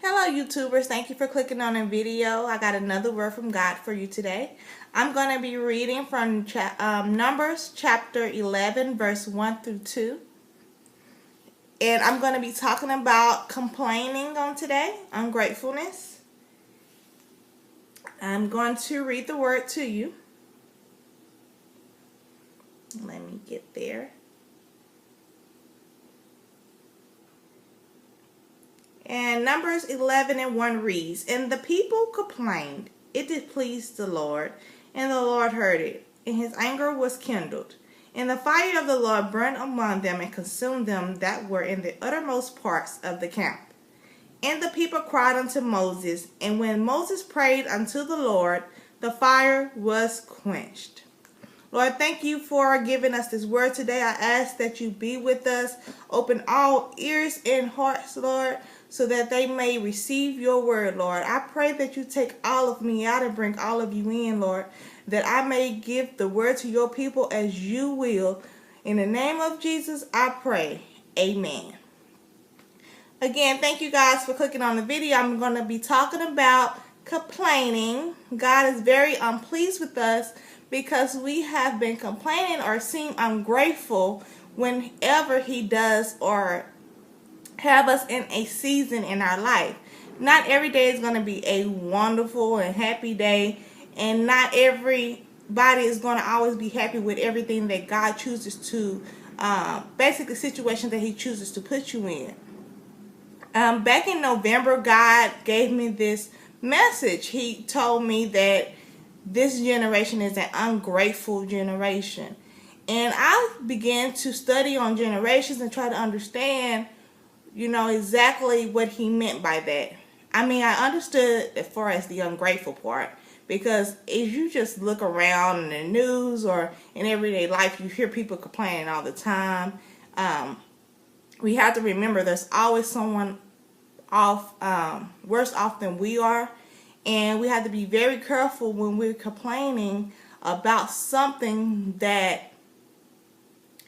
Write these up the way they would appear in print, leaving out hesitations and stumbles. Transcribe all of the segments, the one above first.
Hello YouTubers, thank you for clicking on a video. I got another word from God for you today. I'm going to be reading from Numbers chapter 11 verse 1 through 2. And I'm going to be talking about complaining on today, ungratefulness. I'm going to read the word to you. Let me get there. And Numbers 11 and 1 reads, "And the people complained, it displeased the Lord, and the Lord heard it, and his anger was kindled. And the fire of the Lord burned among them and consumed them that were in the uttermost parts of the camp. And the people cried unto Moses, and when Moses prayed unto the Lord, the fire was quenched." Lord, thank you for giving us this word today. I ask that you be with us. Open all ears and hearts, Lord, so that they may receive your word, Lord. I pray that you take all of me out and bring all of you in, Lord, that I may give the word to your people as you will. In the name of Jesus, I pray. Amen. Again, thank you guys for clicking on the video. I'm going to be talking about complaining. God is very unpleased with us because we have been complaining or seem ungrateful whenever he does or have us in a season in our life. Not every day is going to be a wonderful and happy day, and not everybody is going to always be happy with everything that God chooses to, basically situations that he chooses to put you in. Back in November, God gave me this message. He told me that this generation is an ungrateful generation. And I began to study on generations and try to understand, exactly what he meant by that. I mean, I understood as far as the ungrateful part, because if you just look around in the news or in everyday life, you hear people complaining all the time. We have to remember there's always someone worse off than we are. And we have to be very careful when we're complaining about something that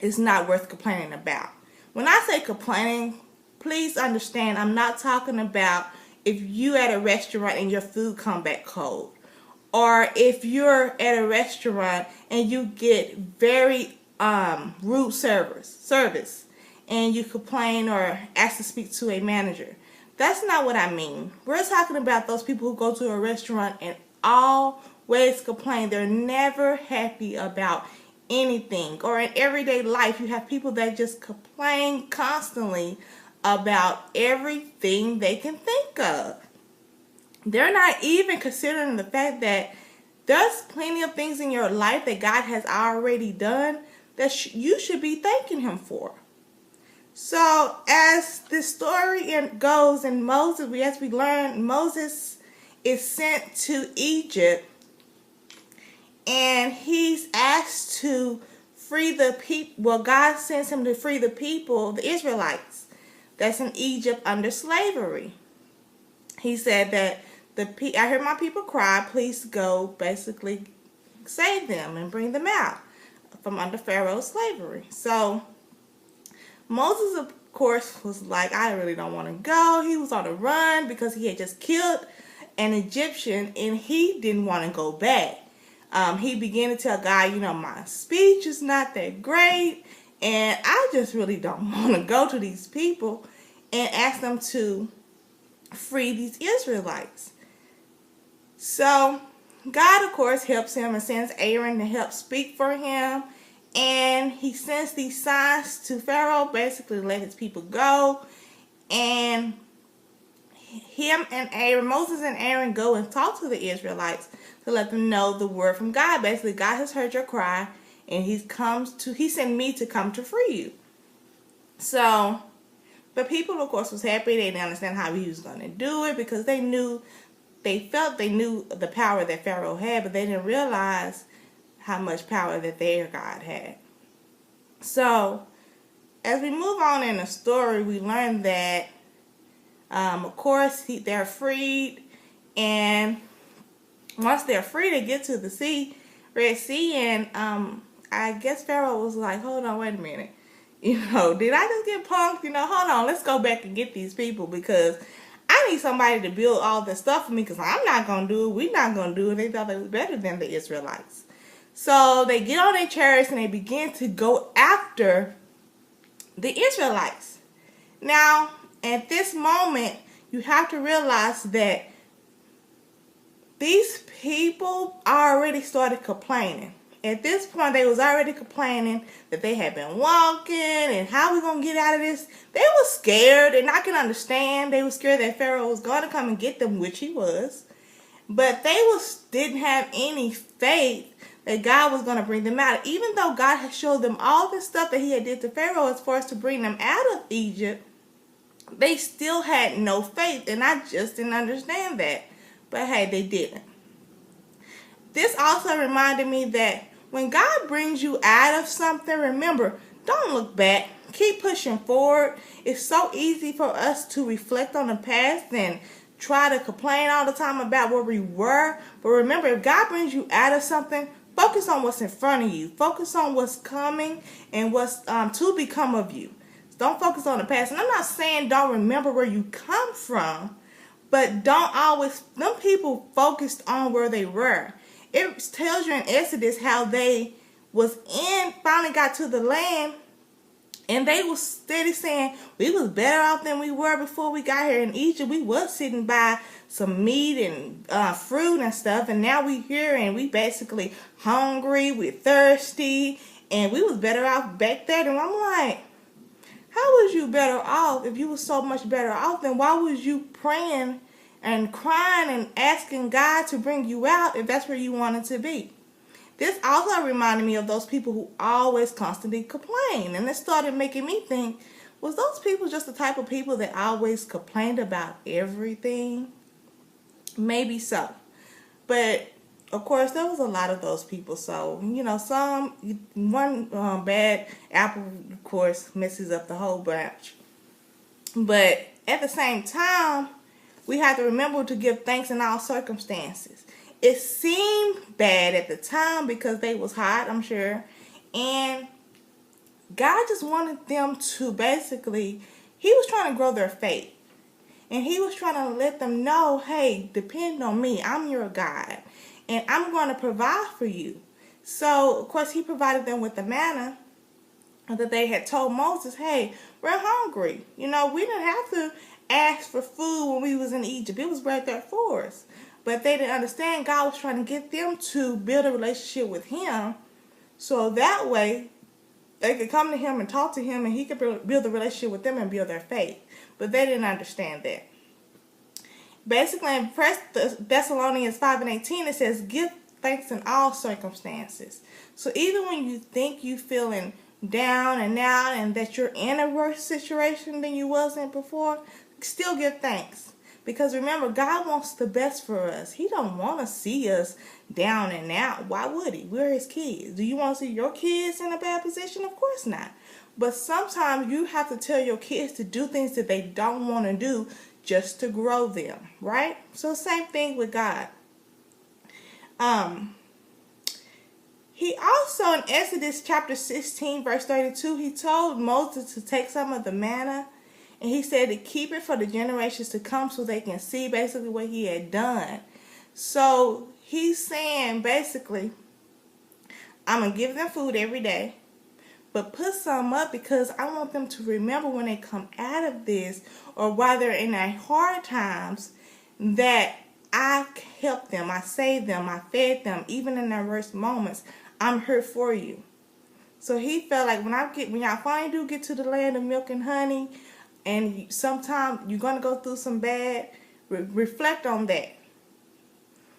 is not worth complaining about. When I say complaining, please understand I'm not talking about if you at a restaurant and your food come back cold. Or if you're at a restaurant and you get very rude service and you complain or ask to speak to a manager. That's not what I mean. We're talking about those people who go to a restaurant and always complain. They're never happy about anything. Or in everyday life, you have people that just complain constantly about everything they can think of. They're not even considering the fact that there's plenty of things in your life that God has already done that you should be thanking him for. So as the story goes in Moses, as we learn, Moses is sent to Egypt, and he's asked to free the people. Well, God sends him to free the people, the Israelites, that's in Egypt under slavery. He said that I heard my people cry, please go basically save them and bring them out from under Pharaoh's slavery. So Moses, of course, was like, I really don't want to go. He was on the run because he had just killed an Egyptian and he didn't want to go back. He began to tell God, my speech is not that great and I just really don't want to go to these people and ask them to free these Israelites. So God, of course, helps him and sends Aaron to help speak for him. And he sends these signs to Pharaoh, basically let his people go. And Moses and Aaron go and talk to the Israelites to let them know the word from God. Basically, God has heard your cry, and he sent me to come to free you. So the people, of course, was happy. They didn't understand how he was going to do it because they knew the power that Pharaoh had, but they didn't realize how much power that their God had. So, as we move on in the story, we learn that, of course, they're freed, and once they're free, they get to the Red Sea, and I guess Pharaoh was like, hold on, wait a minute. Did I just get punked? Hold on, let's go back and get these people because I need somebody to build all this stuff for me because I'm not going to do it. We're not going to do it. They thought they was better than the Israelites. So they get on their chariots and they begin to go after the Israelites. Now, at this moment, you have to realize that these people already started complaining. At this point, they was already complaining that they had been walking and how we going to get out of this. They were scared, and I can understand. They were scared that Pharaoh was going to come and get them, which he was. But they didn't have any faith that God was going to bring them out. Even though God had showed them all the stuff that he had did to Pharaoh as far as to bring them out of Egypt, they still had no faith, and I just didn't understand that. But hey, they didn't. This also reminded me that when God brings you out of something, remember, don't look back. Keep pushing forward. It's so easy for us to reflect on the past and try to complain all the time about where we were. But remember, if God brings you out of something, focus on what's in front of you. Focus on what's coming and what's to become of you. Don't focus on the past. And I'm not saying don't remember where you come from, but don't always, them people focused on where they were. It tells you in Exodus how they finally got to the land, and they was steady saying, we was better off than we were before we got here in Egypt. We was sitting by some meat and fruit and stuff, and now we here and we basically hungry, we're thirsty, and we was better off back there. And I'm like, how was you better off if you was so much better off? Then why was you praying and crying and asking God to bring you out if that's where you wanted to be? This also reminded me of those people who always constantly complain. And it started making me think, was those people just the type of people that always complained about everything? Maybe so. But, of course, there was a lot of those people. So, one bad apple, of course, messes up the whole branch. But at the same time, we have to remember to give thanks in all circumstances. It seemed bad at the time because they was hot, I'm sure. And God just wanted them to basically, he was trying to grow their faith. And he was trying to let them know, hey, depend on me. I'm your God. And I'm going to provide for you. So, of course, he provided them with the manna that they had told Moses, hey, we're hungry. We didn't have to ask for food when we was in Egypt. It was right there for us. But they didn't understand God was trying to get them to build a relationship with him. So that way, they could come to him and talk to him, and he could build a relationship with them and build their faith. But they didn't understand that. Basically, in 1 Thessalonians 5:18, it says, give thanks in all circumstances. So even when you think you feeling down and out and that you're in a worse situation than you was in before, still give thanks. Because remember, God wants the best for us. He don't want to see us down and out. Why would he? We're his kids. Do you want to see your kids in a bad position? Of course not. But sometimes you have to tell your kids to do things that they don't want to do just to grow them, right? So same thing with God. He also, in Exodus chapter 16, verse 32, he told Moses to take some of the manna, and he said to keep it for the generations to come so they can see basically what he had done. So he's saying basically, I'm going to give them food every day, but put some up because I want them to remember when they come out of this, or while they're in their hard times, that I helped them, I saved them, I fed them, even in their worst moments. I'm here for you. So he felt like when y'all finally do get to the land of milk and honey, and sometimes you're going to go through some bad, reflect on that.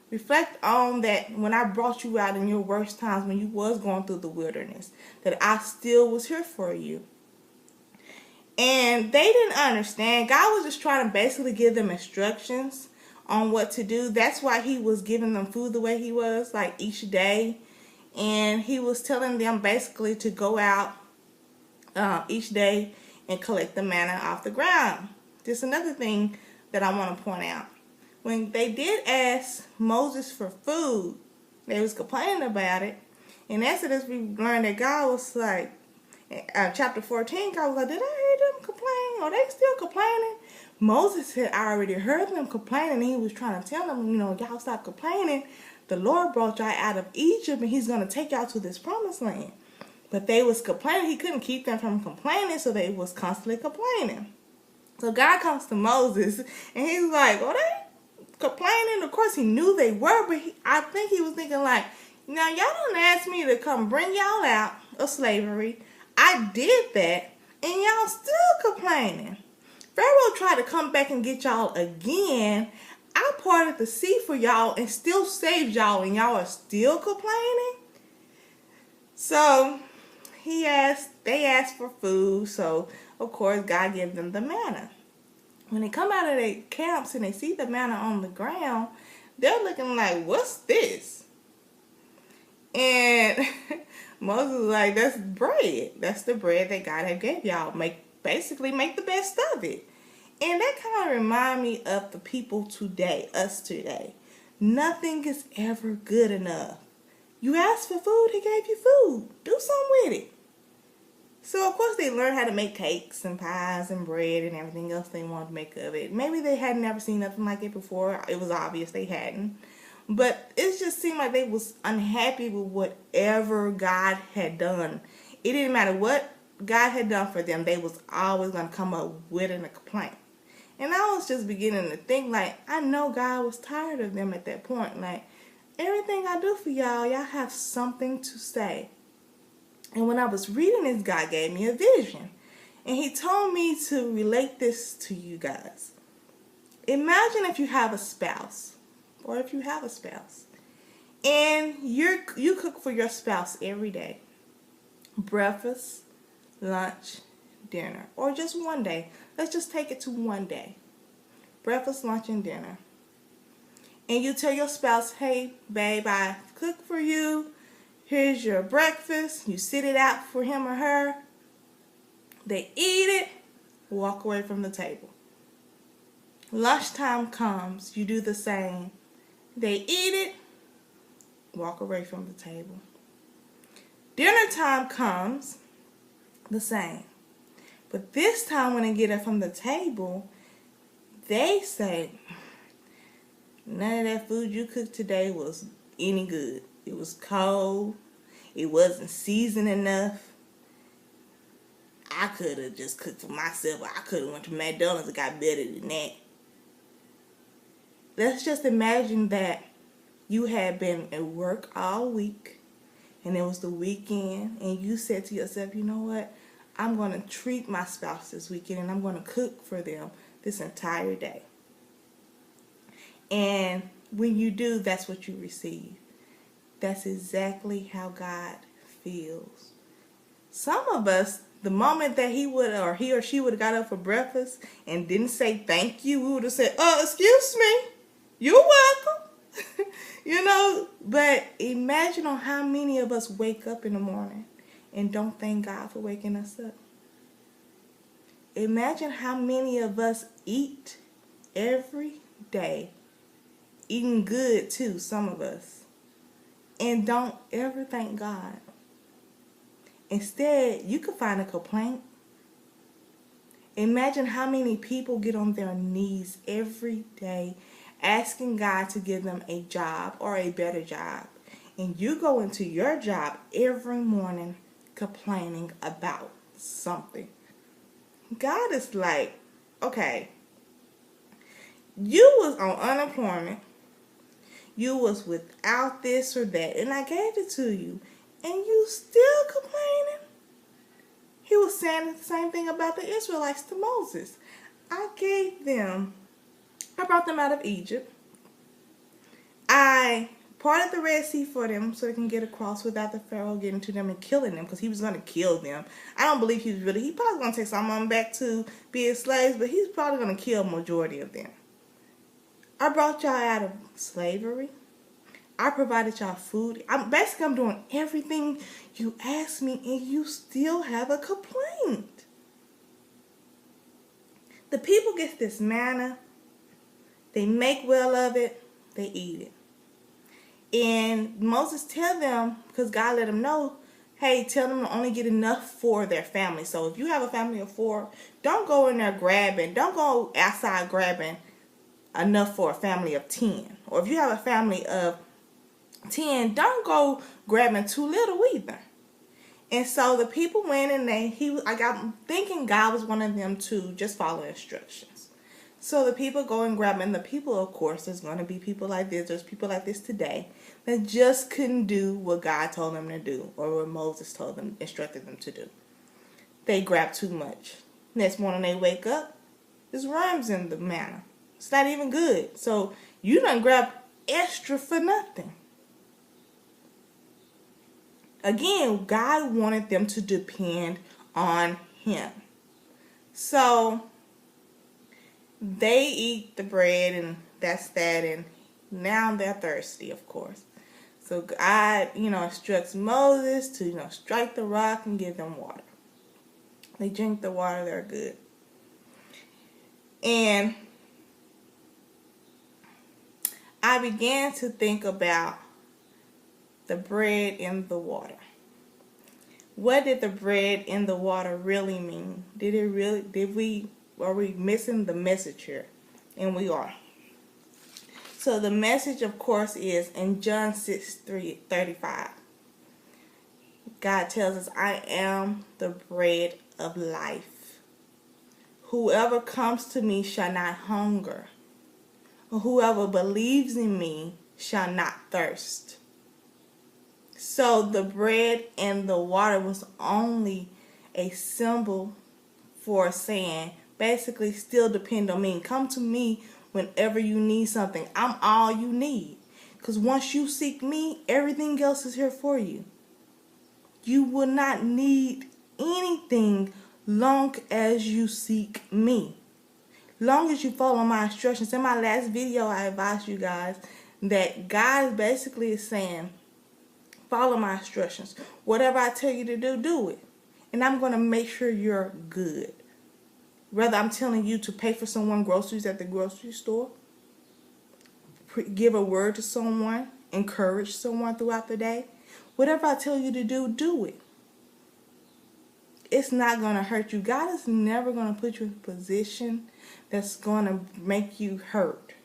Reflect on that when I brought you out in your worst times, when you was going through the wilderness, that I still was here for you. And they didn't understand. God was just trying to basically give them instructions on what to do. That's why he was giving them food the way he was, like each day. And he was telling them basically to go out each day and collect the manna off the ground. Just another thing that I want to point out. When they did ask Moses for food, they was complaining about it. In Exodus, we learned that God was like, chapter 14, God was like, did I hear them complain? Are they still complaining? Moses had already heard them complaining, and he was trying to tell them, y'all stop complaining. The Lord brought y'all out of Egypt, and he's going to take y'all to this promised land. But they was complaining. He couldn't keep them from complaining, so they was constantly complaining. So God comes to Moses, and he's like, well, they complaining. Of course, he knew they were, but I think he was thinking like, now y'all don't ask me to come bring y'all out of slavery. I did that, and y'all still complaining. Pharaoh tried to come back and get y'all again. I parted the sea for y'all and still saved y'all, and y'all are still complaining. So they asked for food, so of course God gave them the manna. When they come out of their camps and they see the manna on the ground, they're looking like, what's this? And Moses was like, that's bread. That's the bread that God had gave y'all. Basically make the best of it. And that kind of remind me of the people today, us today. Nothing is ever good enough. You asked for food, he gave you food. Do something with it. So, of course, they learned how to make cakes and pies and bread and everything else they wanted to make of it. Maybe they had never seen nothing like it before. It was obvious they hadn't. But it just seemed like they was unhappy with whatever God had done. It didn't matter what God had done for them. They was always going to come up with a complaint. And I was just beginning to think, like, I know God was tired of them at that point. Like, everything I do for y'all, y'all have something to say. And when I was reading this, God gave me a vision. And he told me to relate this to you guys. Imagine if you have a spouse, or if you have a spouse, and you cook for your spouse every day. Breakfast, lunch, dinner, or just one day. Let's just take it to one day. Breakfast, lunch, and dinner. And you tell your spouse, hey, babe, I cooked for you. Here's your breakfast. You sit it out for him or her. They eat it, walk away from the table. Lunchtime comes, you do the same. They eat it, walk away from the table. Dinner time comes, the same. But this time when they get up from the table, they say, none of that food you cooked today was any good. It was cold. It wasn't seasoned enough. I could have just cooked for myself. I could have went to McDonald's and got better than that. Let's just imagine that you had been at work all week and it was the weekend and you said to yourself, you know what? I'm going to treat my spouse this weekend and I'm going to cook for them this entire day. And when you do, that's what you receive. That's exactly how God feels. Some of us, the moment that he or she would have got up for breakfast and didn't say thank you, we would have said, excuse me, you're welcome. But imagine on how many of us wake up in the morning and don't thank God for waking us up. Imagine how many of us eat every day, eating good too, some of us, and don't ever thank God. Instead, you could find a complaint. Imagine how many people get on their knees every day asking God to give them a job or a better job. And you go into your job every morning complaining about something. God is like, okay, you was on unemployment. You was without this or that, and I gave it to you, and you still complaining? He was saying the same thing about the Israelites to Moses. I brought them out of Egypt. I parted the Red Sea for them so they can get across without the Pharaoh getting to them and killing them, because he was going to kill them. I don't believe he probably going to take some of them back to be his slaves, but he's probably going to kill a majority of them. I brought y'all out of slavery. I provided y'all food. I'm doing everything you asked me, and you still have a complaint. The people get this manna. They make well of it. They eat it. And Moses tell them, because God let them know, hey, tell them to only get enough for their family. So if you have a family of 4, don't go in there grabbing. Don't go outside grabbing enough for a family of 10. Or if you have a family of 10, don't go grabbing too little either. And so the people went and I got thinking God was wanting them to just follow instructions. So the people go and grab, and the people, of course, there's going to be people like this. There's people like this today that just couldn't do what God told them to do, or what Moses told them, instructed them to do. They grab too much. Next morning they wake up, there's worms in the manna. It's not even good. So you done grab extra for nothing. Again, God wanted them to depend on Him. So they eat the bread, and that's that, and now they're thirsty, of course. So God, instructs Moses to, strike the rock and give them water. They drink the water, they're good. And I began to think about the bread and the water. What did the bread and the water really mean? Are we missing the message here? And we are. So the message, of course, is in John 6:35. God tells us, I am the bread of life. Whoever comes to me shall not hunger. Whoever believes in me shall not thirst. So the bread and the water was only a symbol for saying, basically, still depend on me. Come to me whenever you need something. I'm all you need. Because once you seek me, everything else is here for you. You will not need anything long as you seek me. Long as you follow my instructions. In my last video, I advised you guys that God basically is saying, follow my instructions. Whatever I tell you to do, do it. And I'm going to make sure you're good. Whether I'm telling you to pay for someone groceries at the grocery store, give a word to someone, encourage someone throughout the day. Whatever I tell you to do, do it. It's not going to hurt you. God is never going to put you in a position that's going to make you hurt.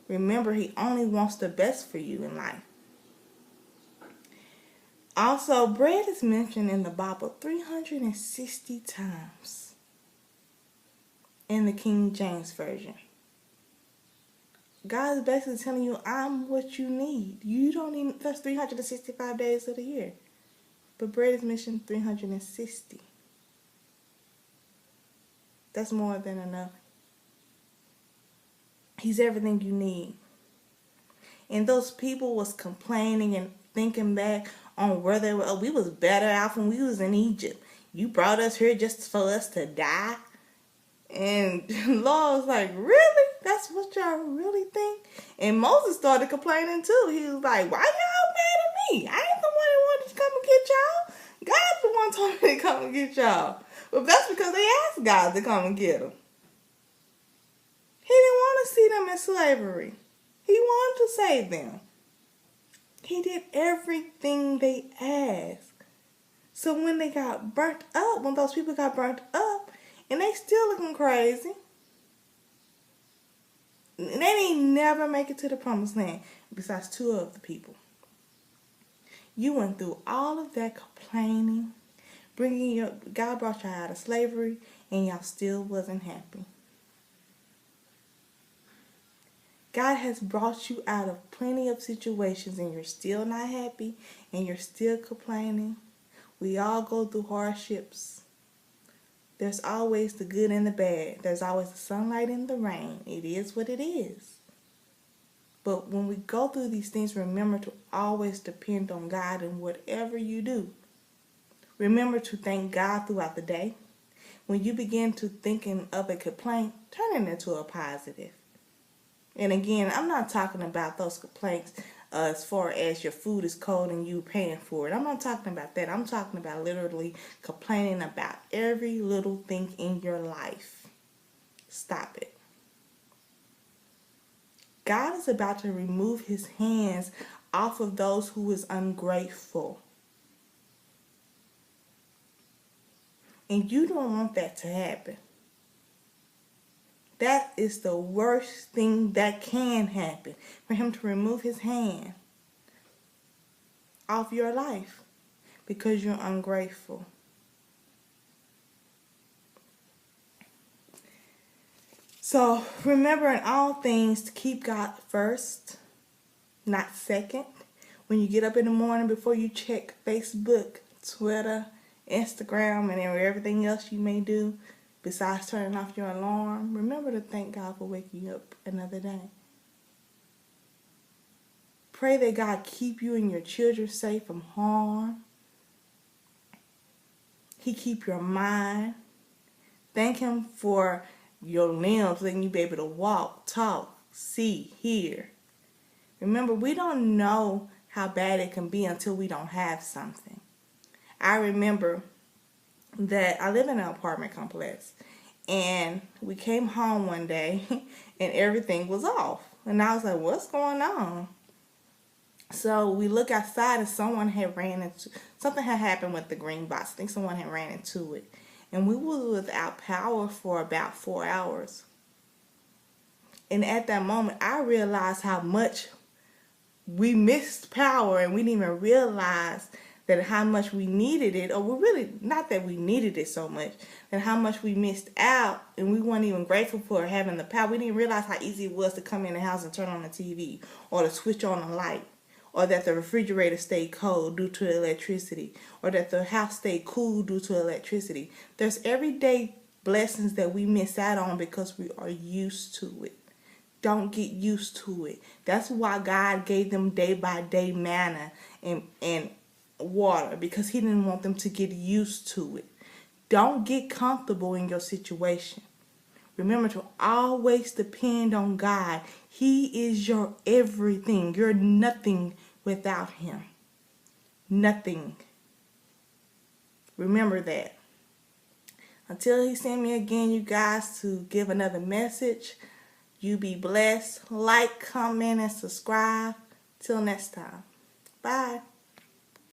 Remember, He only wants the best for you in life. Also, bread is mentioned in the Bible 360 times in the King James Version. God is basically telling you, I'm what you need. You don't need, that's 365 days of the year. But bread is mentioned 360. That's more than enough. He's everything you need. And those people was complaining and thinking back on where they were. Oh, we was better off when we was in Egypt. You brought us here just for us to die? And Lord was like, really? That's what y'all really think? And Moses started complaining too. He was like, why y'all mad at me? I ain't the one that wanted to come and get y'all. God's the one told me to come and get y'all. But that's because they asked God to come and get them. He didn't want to see them in slavery. He wanted to save them. He did everything they asked. So when they got burnt up, when those people got burnt up, and they still looking crazy, they ain't never make it to the promised land, besides 2 of the people. You went through all of that complaining, God brought y'all out of slavery, and y'all still wasn't happy. God has brought you out of plenty of situations and you're still not happy and you're still complaining. We all go through hardships. There's always the good and the bad. There's always the sunlight and the rain. It is what it is. But when we go through these things, remember to always depend on God in whatever you do. Remember to thank God throughout the day. When you begin to thinking of a complaint, turn it into a positive. And again, I'm not talking about those complaints as far as your food is cold and you paying for it. I'm not talking about that. I'm talking about literally complaining about every little thing in your life. Stop it. God is about to remove His hands off of those who is ungrateful. And you don't want that to happen. That is the worst thing that can happen. For him to remove his hand off your life because you're ungrateful. So remember in all things to keep God first, not second. When you get up in the morning, before you check Facebook, Twitter, Instagram, and everything else you may do besides turning off your alarm, remember to thank God for waking you up another day. Pray that God keep you and your children safe from harm. He keep your mind. Thank him for your limbs, letting you be able to walk, talk, see, hear. Remember, we don't know how bad it can be until we don't have something. I remember that I live in an apartment complex, and we came home one day and everything was off. And I was like, what's going on? So we look outside and something had happened with the green box. I think someone had ran into it. And we were without power for about 4 hours. And at that moment, I realized how much we missed power, and we didn't even realize that how much we needed it, or we really, not that we needed it so much, and how much we missed out, and we weren't even grateful for having the power. We didn't realize how easy it was to come in the house and turn on the TV, or to switch on a light, or that the refrigerator stayed cold due to electricity, or that the house stayed cool due to electricity. There's everyday blessings that we miss out on because we are used to it. Don't get used to it. That's why God gave them day by day manna and water, because he didn't want them to get used to it. Don't get comfortable in your situation. Remember to always depend on God. He is your everything. You're nothing without him. Nothing. Remember that. Until he send me again, you guys, to give another message, you be blessed. Like, comment, and subscribe. Till next time. Bye.